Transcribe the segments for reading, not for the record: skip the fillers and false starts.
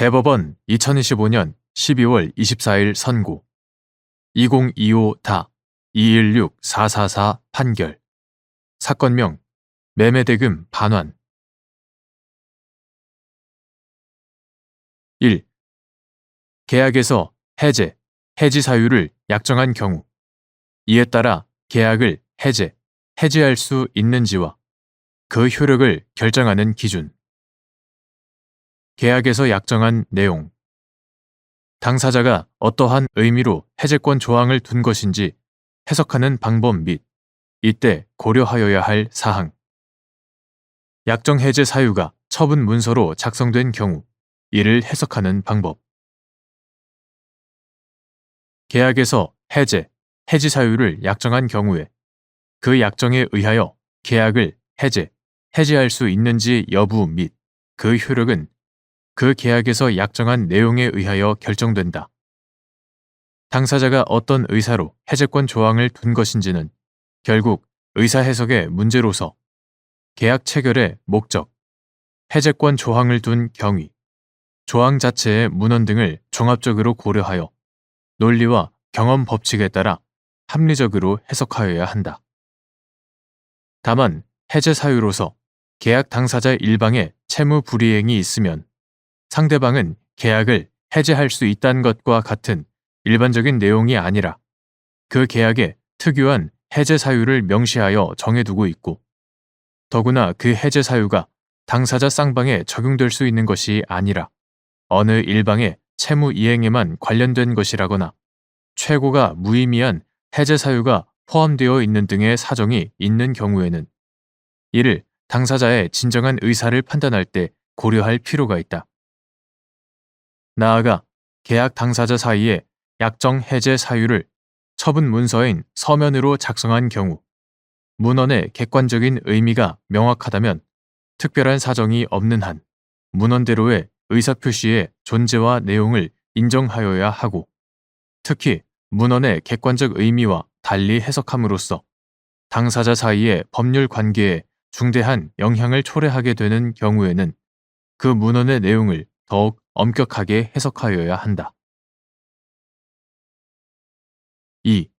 대법원 2025년 12월 24일 선고 2025-216444 판결 사건명 매매대금 반환 1. 계약에서 해지 사유를 약정한 경우 이에 따라 계약을 해지할 수 있는지와 그 효력을 결정하는 기준 계약에서 약정한 내용 당사자가 어떠한 의미로 해제권 조항을 둔 것인지 해석하는 방법 및 이때 고려하여야 할 사항 약정 해제 사유가 처분 문서로 작성된 경우 이를 해석하는 방법 계약에서 해지 사유를 약정한 경우에 그 약정에 의하여 계약을 해지할 수 있는지 여부 및 그 효력은 그 계약에서 약정한 내용에 의하여 결정된다. 당사자가 어떤 의사로 해제권 조항을 둔 것인지는 결국 의사 해석의 문제로서 계약 체결의 목적, 해제권 조항을 둔 경위, 조항 자체의 문헌 등을 종합적으로 고려하여 논리와 경험 법칙에 따라 합리적으로 해석하여야 한다. 다만 해제 사유로서 계약 당사자 일방의 채무 불이행이 있으면 상대방은 계약을 해제할 수 있다는 것과 같은 일반적인 내용이 아니라 그 계약에 특유한 해제 사유를 명시하여 정해두고 있고 더구나 그 해제 사유가 당사자 쌍방에 적용될 수 있는 것이 아니라 어느 일방의 채무 이행에만 관련된 것이라거나 최고가 무의미한 해제 사유가 포함되어 있는 등의 사정이 있는 경우에는 이를 당사자의 진정한 의사를 판단할 때 고려할 필요가 있다. 나아가 계약 당사자 사이에 약정 해제 사유를 처분 문서인 서면으로 작성한 경우 문헌의 객관적인 의미가 명확하다면 특별한 사정이 없는 한 문헌대로의 의사표시의 존재와 내용을 인정하여야 하고 특히 문헌의 객관적 의미와 달리 해석함으로써 당사자 사이의 법률 관계에 중대한 영향을 초래하게 되는 경우에는 그 문헌의 내용을 더욱 엄격하게 해석하여야 한다. 2.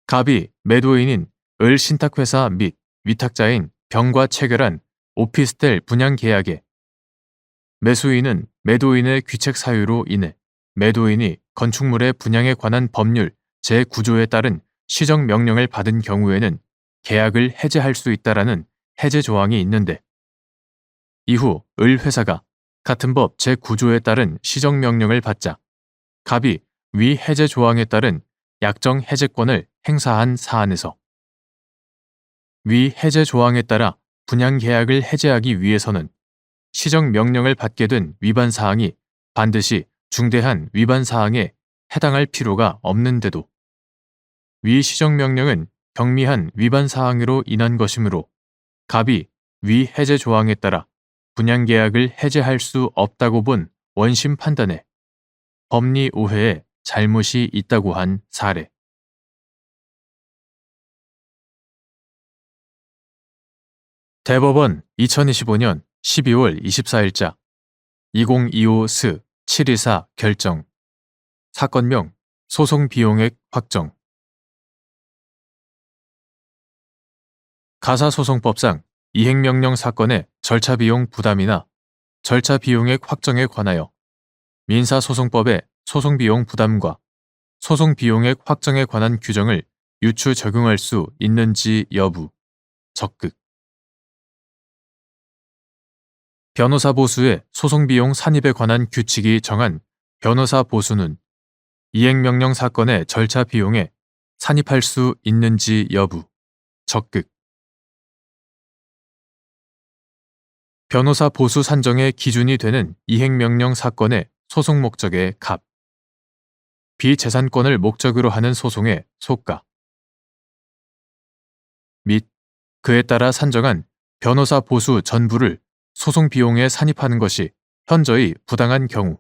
갑이 매도인인 을 신탁회사 및 위탁자인 병과 체결한 오피스텔 분양 계약에 매수인은 매도인의 귀책 사유로 인해 매도인이 건축물의 분양에 관한 법률 제9조에 따른 시정명령을 받은 경우에는 계약을 해제할 수 있다라는 해제 조항이 있는데 이후 을 회사가 같은 법 제9조에 따른 시정명령을 받자 갑이 위 해제 조항에 따른 약정 해제권을 행사한 사안에서 위 해제 조항에 따라 분양 계약을 해제하기 위해서는 시정명령을 받게 된 위반 사항이 반드시 중대한 위반 사항에 해당할 필요가 없는데도 위 시정명령은 경미한 위반 사항으로 인한 것이므로 갑이 위 해제 조항에 따라 분양계약을 해제할 수 없다고 본 원심 판단에 법리 오해에 잘못이 있다고 한 사례. 대법원 2025년 12월 24일자 2025스 724 결정 사건명 소송비용액 확정 가사소송법상 이행명령 사건의 절차비용 부담이나 절차비용액 확정에 관하여 민사소송법의 소송비용 부담과 소송비용액 확정에 관한 규정을 유추 적용할 수 있는지 여부 적극 변호사 보수의 소송비용 산입에 관한 규칙이 정한 변호사 보수는 이행명령 사건의 절차 비용에 산입할 수 있는지 여부 적극 변호사 보수 산정의 기준이 되는 이행명령 사건의 소송 목적의 값 비재산권을 목적으로 하는 소송의 소가 및 그에 따라 산정한 변호사 보수 전부를 소송 비용에 산입하는 것이 현저히 부당한 경우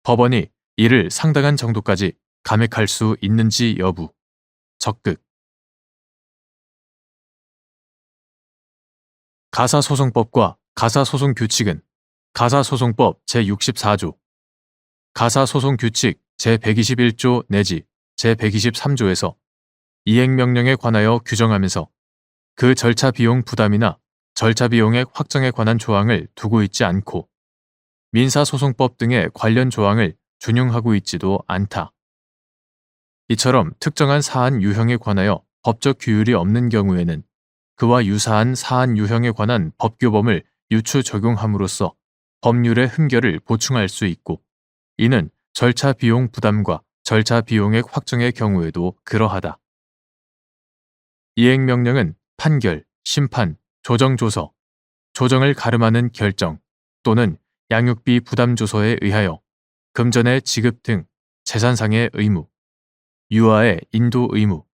법원이 이를 상당한 정도까지 감액할 수 있는지 여부 적극 가사소송법과 가사소송규칙은 가사소송법 제64조 가사소송규칙 제121조 내지 제123조에서 이행명령에 관하여 규정하면서 그 절차 비용 부담이나 절차 비용액 확정에 관한 조항을 두고 있지 않고 민사소송법 등의 관련 조항을 준용하고 있지도 않다. 이처럼 특정한 사안 유형에 관하여 법적 규율이 없는 경우에는 그와 유사한 사안 유형에 관한 법규범을 유추 적용함으로써 법률의 흠결을 보충할 수 있고, 이는 절차 비용 부담과 절차 비용액 확정의 경우에도 그러하다. 이행명령은 판결, 심판, 조정조서, 조정을 가름하는 결정 또는 양육비 부담조서에 의하여 금전의 지급 등 재산상의 의무, 유아의 인도 의무,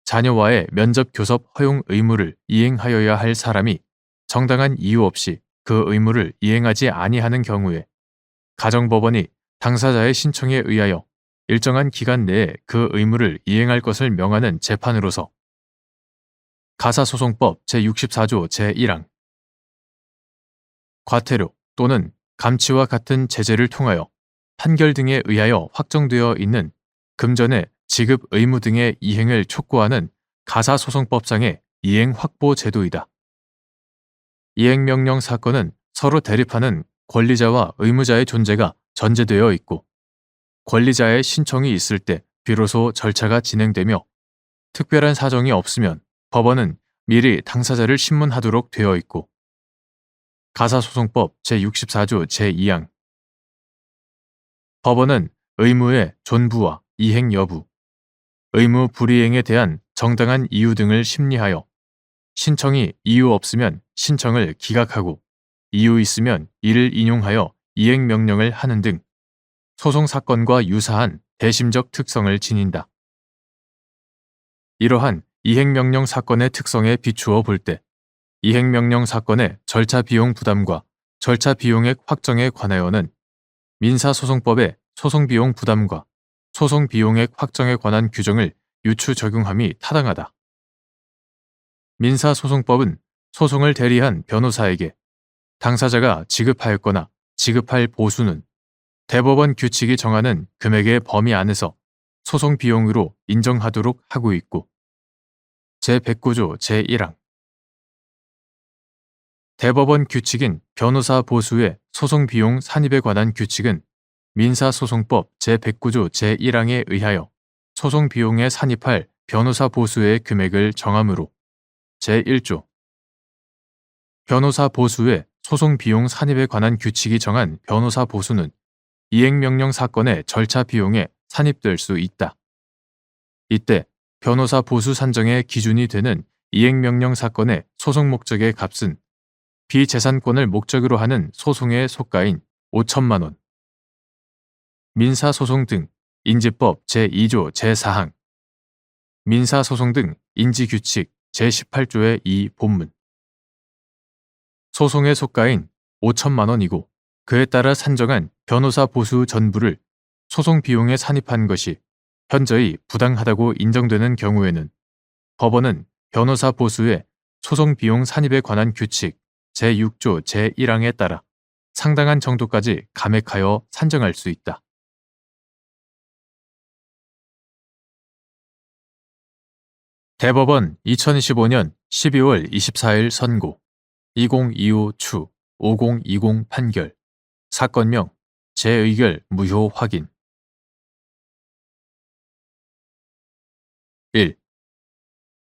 자녀와의 면접 교섭 허용 의무를 이행하여야 할 사람이 정당한 이유 없이 그 의무를 이행하지 아니하는 경우에 가정법원이 당사자의 신청에 의하여 일정한 기간 내에 그 의무를 이행할 것을 명하는 재판으로서 가사소송법 제64조 제1항 과태료 또는 감치와 같은 제재를 통하여 판결 등에 의하여 확정되어 있는 금전의 지급 의무 등의 이행을 촉구하는 가사소송법상의 이행 확보 제도이다. 이행명령 사건은 서로 대립하는 권리자와 의무자의 존재가 전제되어 있고, 권리자의 신청이 있을 때 비로소 절차가 진행되며, 특별한 사정이 없으면 법원은 미리 당사자를 신문하도록 되어 있고, 가사소송법 제64조 제2항 법원은 의무의 존부와 이행 여부, 의무 불이행에 대한 정당한 이유 등을 심리하여 신청이 이유 없으면 신청을 기각하고 이유 있으면 이를 인용하여 이행명령을 하는 등 소송사건과 유사한 대심적 특성을 지닌다. 이러한 이행명령 사건의 특성에 비추어 볼 때 이행명령 사건의 절차 비용 부담과 절차 비용액 확정에 관하여는 민사소송법의 소송비용 부담과 소송비용액 확정에 관한 규정을 유추 적용함이 타당하다. 민사소송법은 소송을 대리한 변호사에게 당사자가 지급하였거나 지급할 보수는 대법원 규칙이 정하는 금액의 범위 안에서 소송 비용으로 인정하도록 하고 있고, 제109조 제1항 대법원 규칙인 변호사 보수의 소송 비용 산입에 관한 규칙은 민사소송법 제109조 제1항에 의하여 소송 비용에 산입할 변호사 보수의 금액을 정하므로 제1조 변호사 보수의 소송 비용 산입에 관한 규칙이 정한 변호사 보수는 이행명령 사건의 절차 비용에 산입될 수 있다. 이때 변호사 보수 산정의 기준이 되는 이행명령 사건의 소송 목적의 값은 비재산권을 목적으로 하는 소송의 속가인 5천만 원, 민사소송 등 인지법 제2조 제4항, 민사소송 등 인지규칙 제18조의 2 본문. 소송의 속가인 5천만 원이고 그에 따라 산정한 변호사 보수 전부를 소송 비용에 산입한 것이 현저히 부당하다고 인정되는 경우에는 법원은 변호사 보수의 소송 비용 산입에 관한 규칙 제6조 제1항에 따라 상당한 정도까지 감액하여 산정할 수 있다. 대법원 2025년 12월 24일 선고 2025 추 5020 판결 사건명 재의결 무효 확인 1.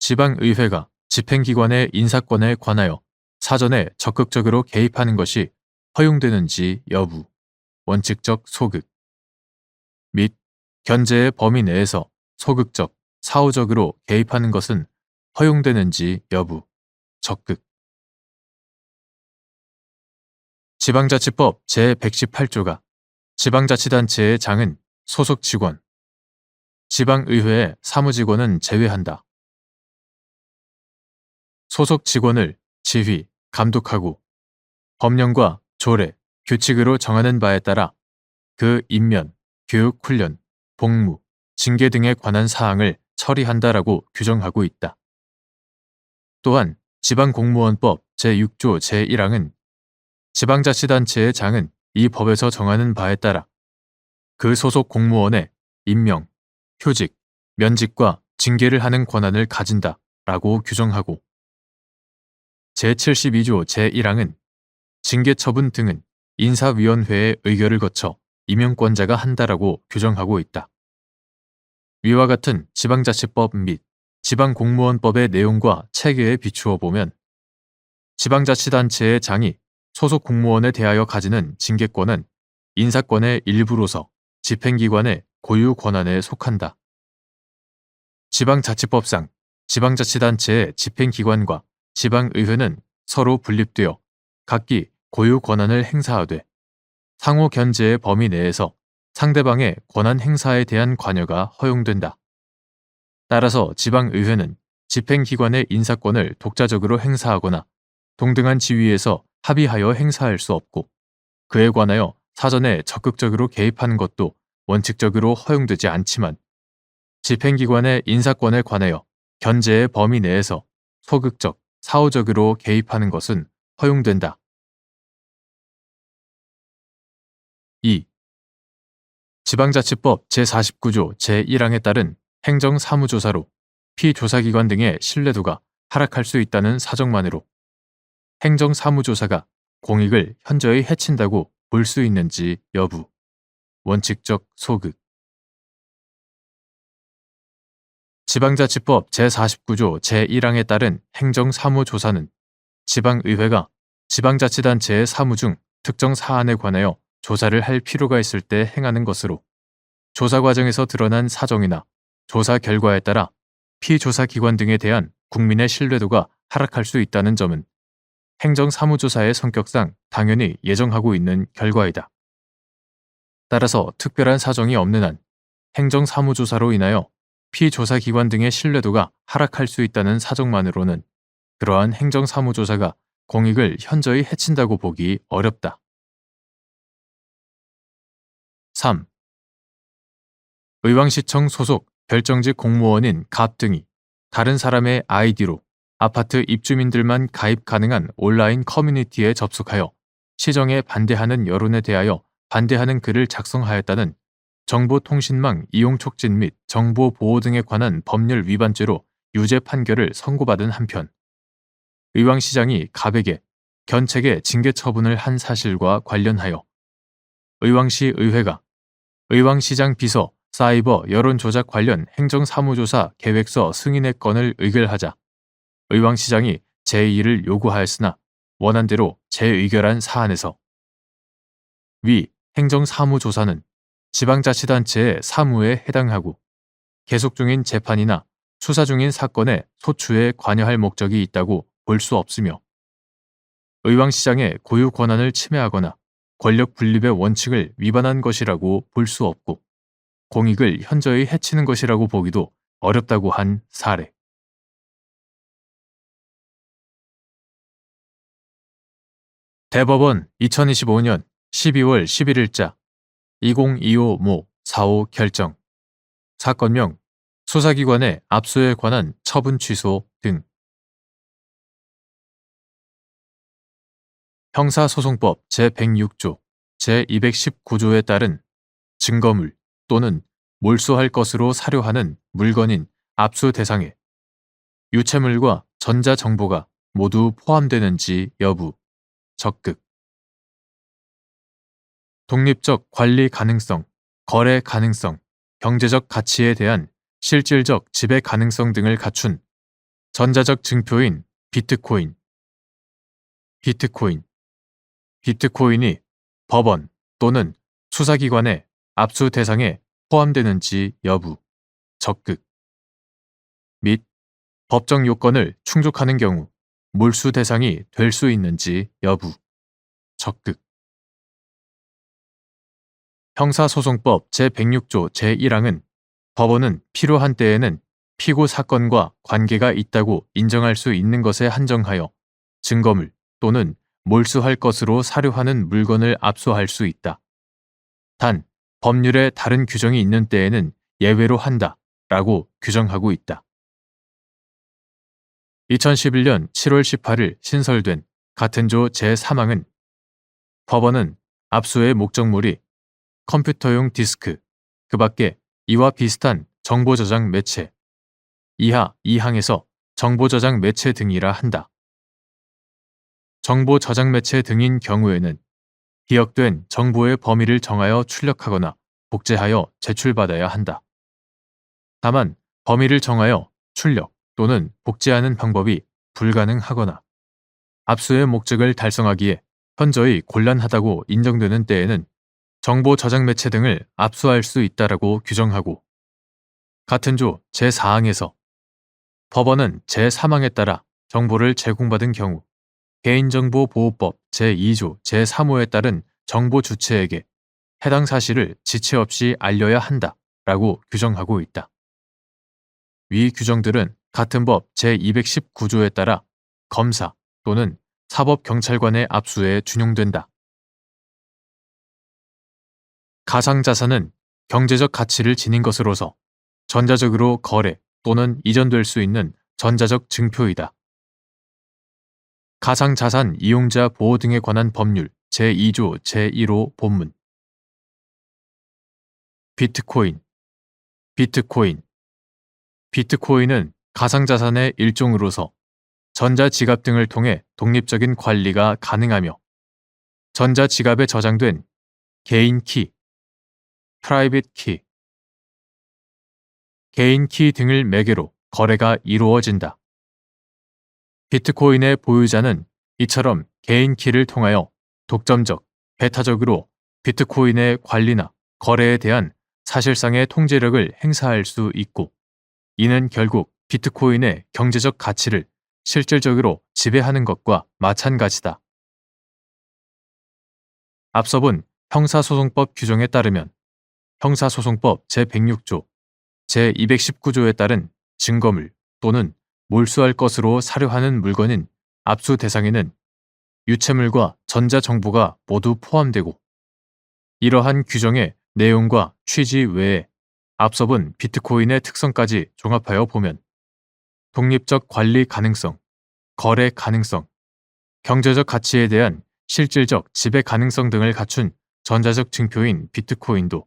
지방의회가 집행기관의 인사권에 관하여 사전에 적극적으로 개입하는 것이 허용되는지 여부, 원칙적 소극 및 견제의 범위 내에서 소극적, 사후적으로 개입하는 것은 허용되는지 여부, 적극 지방자치법 제118조가 지방자치단체의 장은 소속 직원, 지방의회의 사무직원은 제외한다. 소속 직원을 지휘, 감독하고 법령과 조례, 규칙으로 정하는 바에 따라 그 임면, 교육 훈련, 복무, 징계 등에 관한 사항을 처리한다라고 규정하고 있다. 또한 지방공무원법 제6조 제1항은 지방자치단체의 장은 이 법에서 정하는 바에 따라 그 소속 공무원의 임명, 휴직, 면직과 징계를 하는 권한을 가진다 라고 규정하고 제72조 제1항은 징계처분 등은 인사위원회의 의결을 거쳐 임명권자가 한다라고 규정하고 있다. 위와 같은 지방자치법 및 지방공무원법의 내용과 체계에 비추어 보면 지방자치단체의 장이 소속 공무원에 대하여 가지는 징계권은 인사권의 일부로서 집행기관의 고유 권한에 속한다. 지방자치법상 지방자치단체의 집행기관과 지방의회는 서로 분립되어 각기 고유 권한을 행사하되 상호 견제의 범위 내에서 상대방의 권한 행사에 대한 관여가 허용된다. 따라서 지방의회는 집행기관의 인사권을 독자적으로 행사하거나 동등한 지위에서 합의하여 행사할 수 없고 그에 관하여 사전에 적극적으로 개입하는 것도 원칙적으로 허용되지 않지만 집행기관의 인사권에 관하여 견제의 범위 내에서 소극적, 사후적으로 개입하는 것은 허용된다. 2. 지방자치법 제49조 제1항에 따른 행정사무조사로 피조사기관 등의 신뢰도가 하락할 수 있다는 사정만으로 행정사무조사가 공익을 현저히 해친다고 볼 수 있는지 여부. 원칙적 소극. 지방자치법 제49조 제1항에 따른 행정사무조사는 지방의회가 지방자치단체의 사무 중 특정 사안에 관하여 조사를 할 필요가 있을 때 행하는 것으로 조사 과정에서 드러난 사정이나 조사 결과에 따라 피조사기관 등에 대한 국민의 신뢰도가 하락할 수 있다는 점은 행정사무조사의 성격상 당연히 예정하고 있는 결과이다. 따라서 특별한 사정이 없는 한 행정사무조사로 인하여 피조사기관 등의 신뢰도가 하락할 수 있다는 사정만으로는 그러한 행정사무조사가 공익을 현저히 해친다고 보기 어렵다. 3. 의왕시청 소속 별정직 공무원인 갑 등이 다른 사람의 아이디로 아파트 입주민들만 가입 가능한 온라인 커뮤니티에 접속하여 시정에 반대하는 여론에 대하여 반대하는 글을 작성하였다는 정보통신망 이용 촉진 및 정보 보호 등에 관한 법률 위반죄로 유죄 판결을 선고받은 한편 의왕시장이 갑에게 견책의 징계 처분을 한 사실과 관련하여 의왕시 의회가 의왕시장 비서 사이버 여론조작 관련 행정사무조사 계획서 승인의 건을 의결하자 의왕시장이 제2를 요구하였으나 원안대로 재의결한 사안에서 위 행정사무조사는 지방자치단체의 사무에 해당하고 계속 중인 재판이나 수사 중인 사건의 소추에 관여할 목적이 있다고 볼 수 없으며 의왕시장의 고유 권한을 침해하거나 권력 분립의 원칙을 위반한 것이라고 볼 수 없고 공익을 현저히 해치는 것이라고 보기도 어렵다고 한 사례. 대법원 2025년 12월 11일자 2025-모45 결정 사건명 수사기관의 압수에 관한 처분 취소 등 형사소송법 제106조 제219조에 따른 증거물 또는 몰수할 것으로 사료하는 물건인 압수 대상에 유체물과 전자정보가 모두 포함되는지 여부, 적극 독립적 관리 가능성, 거래 가능성, 경제적 가치에 대한 실질적 지배 가능성 등을 갖춘 전자적 증표인 비트코인이 법원 또는 수사기관의 압수 대상에 포함되는지 여부, 적극 및 법정 요건을 충족하는 경우 몰수 대상이 될 수 있는지 여부, 적극 형사소송법 제106조 제1항은 법원은 필요한 때에는 피고 사건과 관계가 있다고 인정할 수 있는 것에 한정하여 증거물 또는 몰수할 것으로 사료하는 물건을 압수할 수 있다. 단, 법률에 다른 규정이 있는 때에는 예외로 한다 라고 규정하고 있다. 2011년 7월 18일 신설된 같은 조 제3항은 법원은 압수의 목적물이 컴퓨터용 디스크, 그 밖에 이와 비슷한 정보 저장 매체, 이하 2항에서 정보 저장 매체 등이라 한다. 정보 저장 매체 등인 경우에는 기억된 정보의 범위를 정하여 출력하거나 복제하여 제출받아야 한다. 다만 범위를 정하여 출력 또는 복제하는 방법이 불가능하거나 압수의 목적을 달성하기에 현저히 곤란하다고 인정되는 때에는 정보 저장 매체 등을 압수할 수 있다라고 규정하고, 같은 조 제4항에서 법원은 제3항에 따라 정보를 제공받은 경우 개인정보보호법 제2조 제3호에 따른 정보 주체에게 해당 사실을 지체 없이 알려야 한다라고 규정하고 있다. 위 규정들은 같은 법 제219조에 따라 검사 또는 사법경찰관의 압수에 준용된다. 가상자산은 경제적 가치를 지닌 것으로서 전자적으로 거래 또는 이전될 수 있는 전자적 증표이다. 가상자산 이용자 보호 등에 관한 법률 제2조 제1호 본문. 비트코인. 비트코인은 가상자산의 일종으로서 전자지갑 등을 통해 독립적인 관리가 가능하며 전자지갑에 저장된 개인 키, 프라이빗 키, 개인 키 등을 매개로 거래가 이루어진다. 비트코인의 보유자는 이처럼 개인 키를 통하여 독점적, 배타적으로 비트코인의 관리나 거래에 대한 사실상의 통제력을 행사할 수 있고, 이는 결국 비트코인의 경제적 가치를 실질적으로 지배하는 것과 마찬가지다. 앞서 본 형사소송법 규정에 따르면 형사소송법 제106조, 제219조에 따른 증거물 또는 몰수할 것으로 사료하는 물건인 압수 대상에는 유체물과 전자정보가 모두 포함되고, 이러한 규정의 내용과 취지 외에 앞서 본 비트코인의 특성까지 종합하여 보면 독립적 관리 가능성, 거래 가능성, 경제적 가치에 대한 실질적 지배 가능성 등을 갖춘 전자적 증표인 비트코인도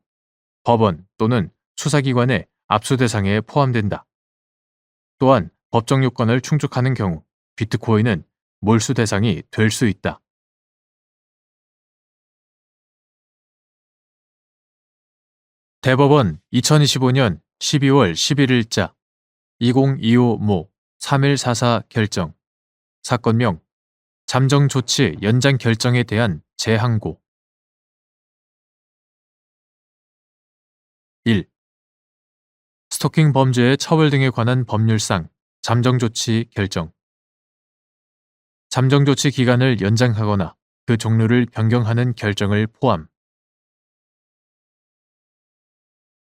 법원 또는 수사기관의 압수 대상에 포함된다. 또한 법정 요건을 충족하는 경우 비트코인은 몰수 대상이 될 수 있다. 대법원 2025년 12월 11일자 2025모 3144 결정. 사건명 잠정조치 연장 결정에 대한 재항고. 1. 스토킹 범죄의 처벌 등에 관한 법률상 잠정조치 결정. 잠정조치 기간을 연장하거나 그 종류를 변경하는 결정을 포함.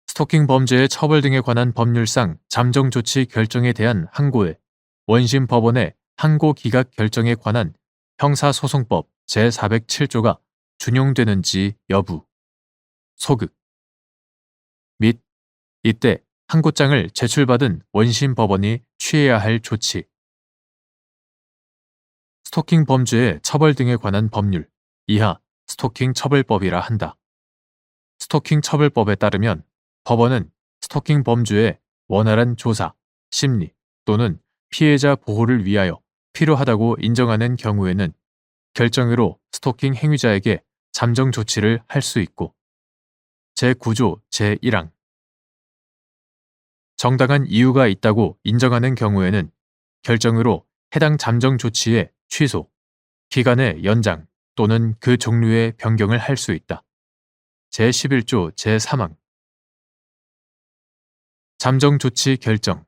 스토킹 범죄의 처벌 등에 관한 법률상 잠정조치 결정에 대한 항고에 원심 법원의 항고 기각 결정에 관한 형사소송법 제407조가 준용되는지 여부. 소극. 및 이때 항고장을 제출받은 원심 법원이 취해야 할 조치. 스토킹 범죄의 처벌 등에 관한 법률 이하 스토킹 처벌법이라 한다. 스토킹 처벌법에 따르면 법원은 스토킹 범죄의 원활한 조사, 심리 또는 피해자 보호를 위하여 필요하다고 인정하는 경우에는 결정으로 스토킹 행위자에게 잠정 조치를 할 수 있고, 제9조 제1항 정당한 이유가 있다고 인정하는 경우에는 결정으로 해당 잠정 조치의 취소, 기간의 연장 또는 그 종류의 변경을 할 수 있다. 제11조 제3항 잠정 조치 결정.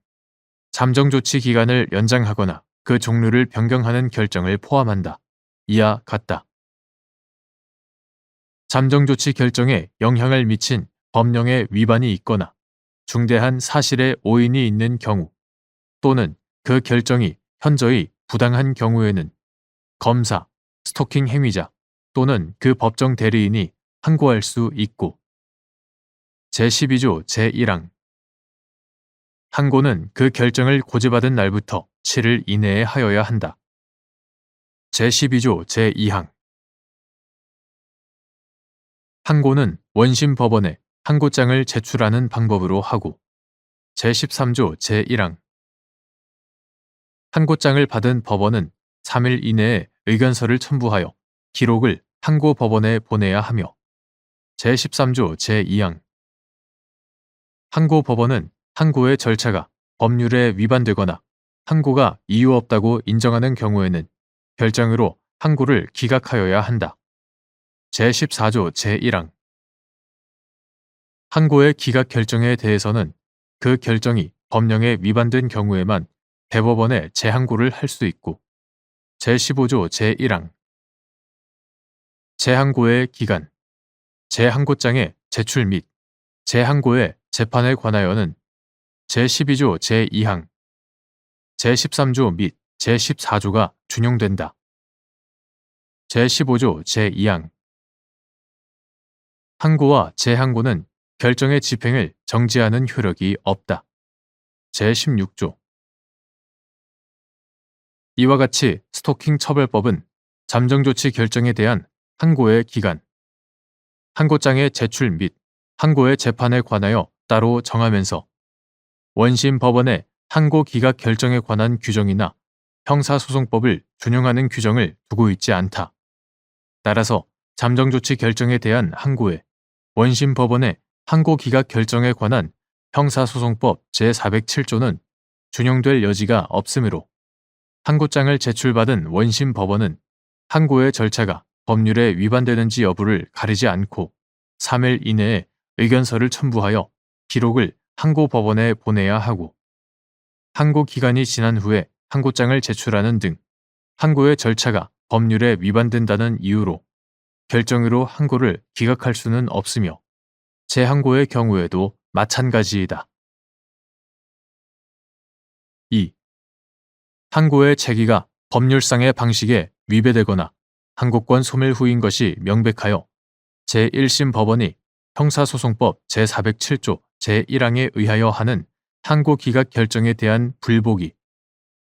잠정 조치 기간을 연장하거나 그 종류를 변경하는 결정을 포함한다. 이와 같다. 잠정 조치 결정에 영향을 미친 법령의 위반이 있거나 중대한 사실의 오인이 있는 경우 또는 그 결정이 현저히 부당한 경우에는 검사, 스토킹 행위자 또는 그 법정 대리인이 항고할 수 있고, 제12조 제1항 항고는 그 결정을 고지받은 날부터 7일 이내에 하여야 한다. 제12조 제2항 항고는 원심 법원에 항고장을 제출하는 방법으로 하고 제13조 제1항 항고장을 받은 법원은 3일 이내에 의견서를 첨부하여 기록을 항고 법원에 보내야 하며 제13조 제2항 항고 법원은 항고의 절차가 법률에 위반되거나 항고가 이유 없다고 인정하는 경우에는 결정으로 항고를 기각하여야 한다. 제14조 제1항 항고의 기각 결정에 대해서는 그 결정이 법령에 위반된 경우에만 대법원에 재항고를 할 수 있고 제15조 제1항 재항고의 기간 재항고장의 제출 및 재항고의 재판에 관하여는 제12조 제2항 제13조 및 제14조가 준용된다. 제15조 제2항 항고와 재항고는 결정의 집행을 정지하는 효력이 없다. 제16조 이와 같이 스토킹 처벌법은 잠정조치 결정에 대한 항고의 기간, 항고장의 제출 및 항고의 재판에 관하여 따로 정하면서 원심 법원의 항고 기각 결정에 관한 규정이나 형사소송법을 준용하는 규정을 두고 있지 않다. 따라서 잠정조치 결정에 대한 항고에 원심 법원의 항고 기각 결정에 관한 형사소송법 제407조는 준용될 여지가 없으므로 항고장을 제출받은 원심 법원은 항고의 절차가 법률에 위반되는지 여부를 가리지 않고 3일 이내에 의견서를 첨부하여 기록을 항고 법원에 보내야 하고 항고 기간이 지난 후에 항고장을 제출하는 등 항고의 절차가 법률에 위반된다는 이유로 결정으로 항고를 기각할 수는 없으며 재항고의 경우에도 마찬가지이다. 2. 항고의 제기가 법률상의 방식에 위배되거나 항고권 소멸 후인 것이 명백하여 제1심 법원이 형사소송법 제407조 제1항에 의하여 하는 항고 기각 결정에 대한 불복이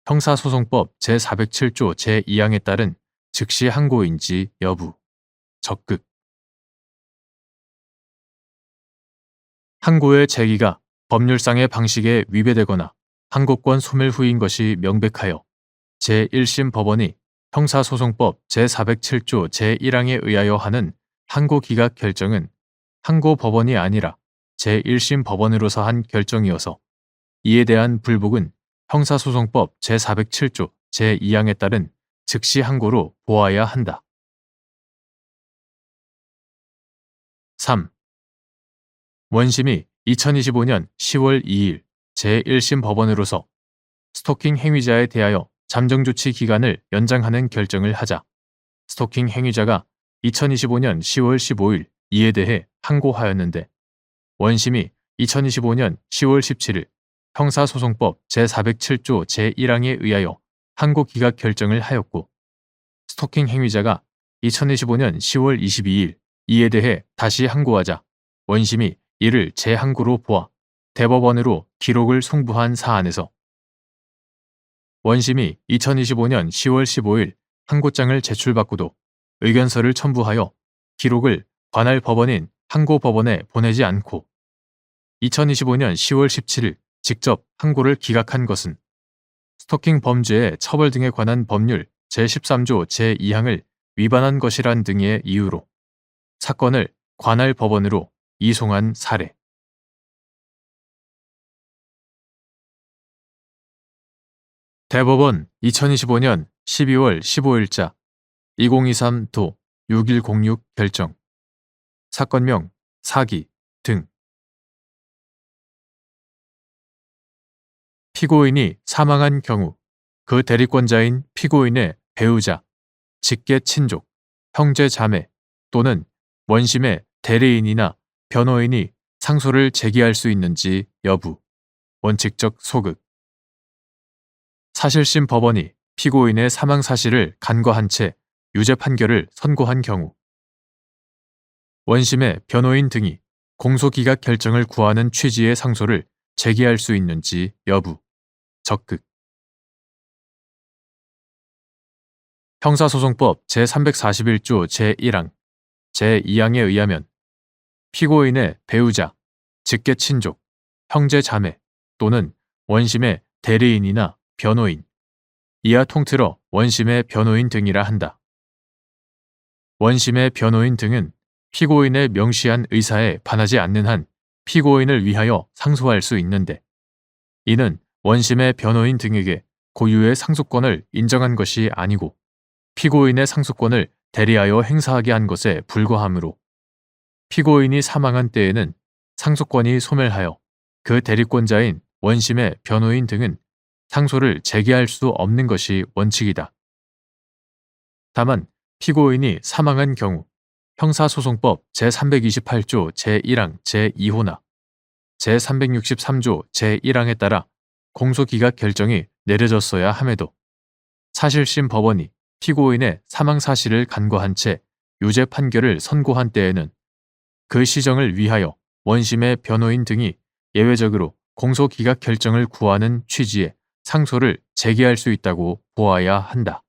형사소송법 제407조 제2항에 따른 즉시 항고인지 여부, 적극 항고의 제기가 법률상의 방식에 위배되거나 항고권 소멸 후인 것이 명백하여 제1심 법원이 형사소송법 제407조 제1항에 의하여 하는 항고 기각 결정은 항고 법원이 아니라 제1심 법원으로서 한 결정이어서 이에 대한 불복은 형사소송법 제407조 제2항에 따른 즉시 항고로 보아야 한다. 3. 원심이 2025년 10월 2일 제1심 법원으로서 스토킹 행위자에 대하여 잠정조치 기간을 연장하는 결정을 하자 스토킹 행위자가 2025년 10월 15일 이에 대해 항고하였는데 원심이 2025년 10월 17일 형사소송법 제407조 제1항에 의하여 항고 기각 결정을 하였고 스토킹 행위자가 2025년 10월 22일 이에 대해 다시 항고하자 원심이 이를 재항고로 보아 대법원으로 기록을 송부한 사안에서 원심이 2025년 10월 15일 항고장을 제출받고도 의견서를 첨부하여 기록을 관할 법원인 항고법원에 보내지 않고 2025년 10월 17일 직접 항고를 기각한 것은 스토킹 범죄의 처벌 등에 관한 법률 제13조 제2항을 위반한 것이란 등의 이유로 사건을 관할 법원으로 이송한 사례. 대법원 2025년 12월 15일자 2023도 6106 결정 사건명 사기 등 피고인이 사망한 경우 그 대리권자인 피고인의 배우자, 직계 친족, 형제 자매 또는 원심의 대리인이나 변호인이 상소를 제기할 수 있는지 여부, 원칙적 소극 사실심 법원이 피고인의 사망 사실을 간과한 채 유죄 판결을 선고한 경우 원심의 변호인 등이 공소기각 결정을 구하는 취지의 상소를 제기할 수 있는지 여부, 적극 형사소송법 제341조 제1항, 제2항에 의하면 피고인의 배우자, 직계 친족, 형제 자매 또는 원심의 대리인이나 변호인, 이하 통틀어 원심의 변호인 등이라 한다. 원심의 변호인 등은 피고인의 명시한 의사에 반하지 않는 한 피고인을 위하여 상소할 수 있는데, 이는 원심의 변호인 등에게 고유의 상소권을 인정한 것이 아니고 피고인의 상소권을 대리하여 행사하게 한 것에 불과하므로, 피고인이 사망한 때에는 상소권이 소멸하여 그 대리권자인 원심의 변호인 등은 상소를 제기할 수 없는 것이 원칙이다. 다만 피고인이 사망한 경우 형사소송법 제328조 제1항 제2호나 제363조 제1항에 따라 공소기각 결정이 내려졌어야 함에도 사실심 법원이 피고인의 사망 사실을 간과한 채 유죄 판결을 선고한 때에는 그 시정을 위하여 원심의 변호인 등이 예외적으로 공소기각 결정을 구하는 취지의 상소를 제기할 수 있다고 보아야 한다.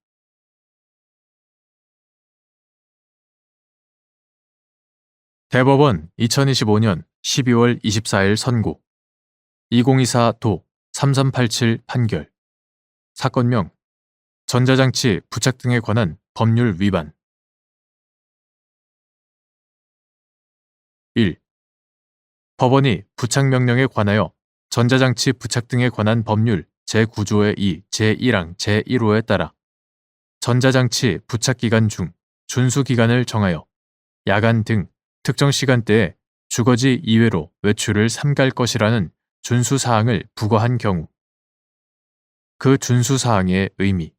대법원 2025년 12월 24일 선고 2024도 3387 판결 사건명 전자장치 부착 등에 관한 법률 위반 1. 법원이 부착명령에 관하여 전자장치 부착 등에 관한 법률 제9조의 2, 제1항 제1호에 따라 전자장치 부착 기간 중 준수 기간을 정하여 야간 등 특정 시간대에 주거지 이외로 외출을 삼갈 것이라는 준수사항을 부과한 경우 그 준수사항의 의미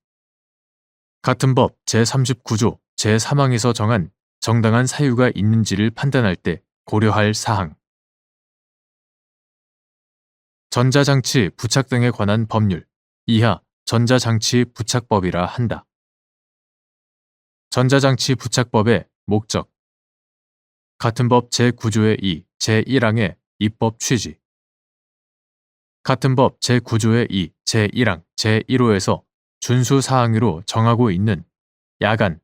같은 법 제39조 제3항에서 정한 정당한 사유가 있는지를 판단할 때 고려할 사항 전자장치 부착 등에 관한 법률 이하 전자장치 부착법이라 한다. 전자장치 부착법의 목적 같은 법 제9조의 2, 제1항의 입법 취지 같은 법 제9조의 2, 제1항, 제1호에서 준수사항으로 정하고 있는 야간,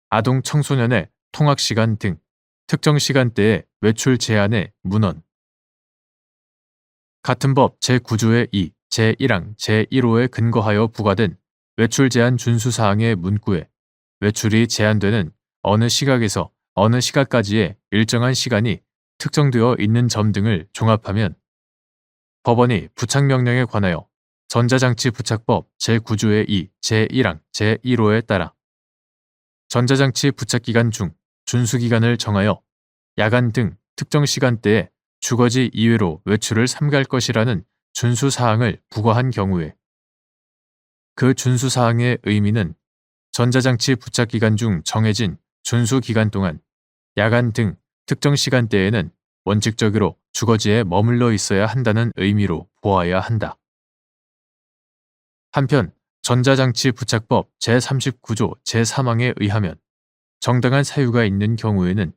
아동 청소년의 통학시간 등 특정 시간대의 외출 제한의 문헌 같은 법 제9조의 2, 제1항, 제1호에 근거하여 부과된 외출 제한 준수사항의 문구에 외출이 제한되는 어느 시각에서 어느 시각까지의 일정한 시간이 특정되어 있는 점 등을 종합하면 법원이 부착명령에 관하여 전자장치 부착법 제9조의 2, 제1항, 제1호에 따라 전자장치 부착기간 중 준수기간을 정하여 야간 등 특정 시간대에 주거지 이외로 외출을 삼갈 것이라는 준수사항을 부과한 경우에 그 준수사항의 의미는 전자장치 부착기간 중 정해진 준수기간 동안 야간 등 특정 시간대에는 원칙적으로 주거지에 머물러 있어야 한다는 의미로 보아야 한다. 한편 전자장치 부착법 제39조 제3항에 의하면 정당한 사유가 있는 경우에는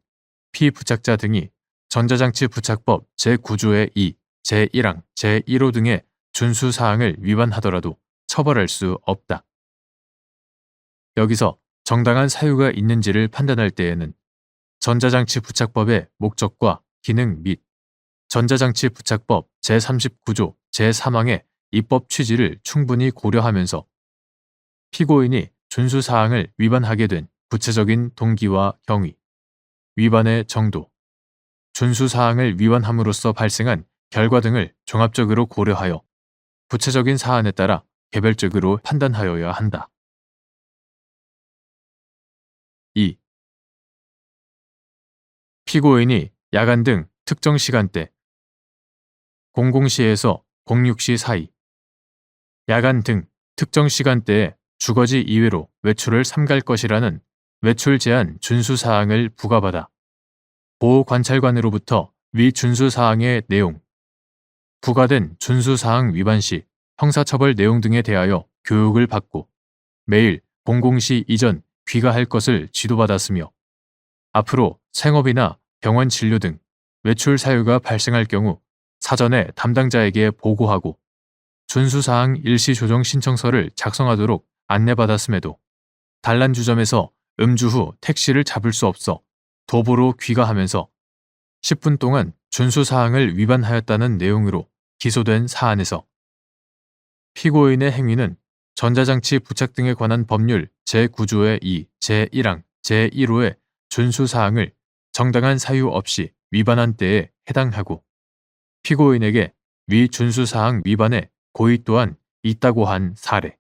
피부착자 등이 전자장치 부착법 제9조의 2, 제1항, 제1호 등의 준수사항을 위반하더라도 처벌할 수 없다. 여기서 정당한 사유가 있는지를 판단할 때에는 전자장치 부착법의 목적과 기능 및 전자장치 부착법 제39조 제3항의 입법 취지를 충분히 고려하면서 피고인이 준수사항을 위반하게 된 구체적인 동기와 경위, 위반의 정도, 준수사항을 위반함으로써 발생한 결과 등을 종합적으로 고려하여 구체적인 사안에 따라 개별적으로 판단하여야 한다. 2. 피고인이 야간 등 특정 시간대 00시에서 06시 사이 야간 등 특정 시간대에 주거지 이외로 외출을 삼갈 것이라는 외출 제한 준수사항을 부과받아 보호관찰관으로부터 위 준수사항의 내용, 부과된 준수사항 위반 시 형사처벌 내용 등에 대하여 교육을 받고 매일 00시 이전 귀가할 것을 지도받았으며 앞으로 생업이나 병원 진료 등 외출 사유가 발생할 경우 사전에 담당자에게 보고하고 준수사항 일시 조정 신청서를 작성하도록 안내받았음에도 단란주점에서 음주 후 택시를 잡을 수 없어 도보로 귀가하면서 10분 동안 준수사항을 위반하였다는 내용으로 기소된 사안에서 피고인의 행위는 전자장치 부착 등에 관한 법률 제9조의 2, 제1항, 제1호의 준수사항을 정당한 사유 없이 위반한 때에 해당하고 피고인에게 위 준수사항 위반의 고의 또한 있다고 한 사례.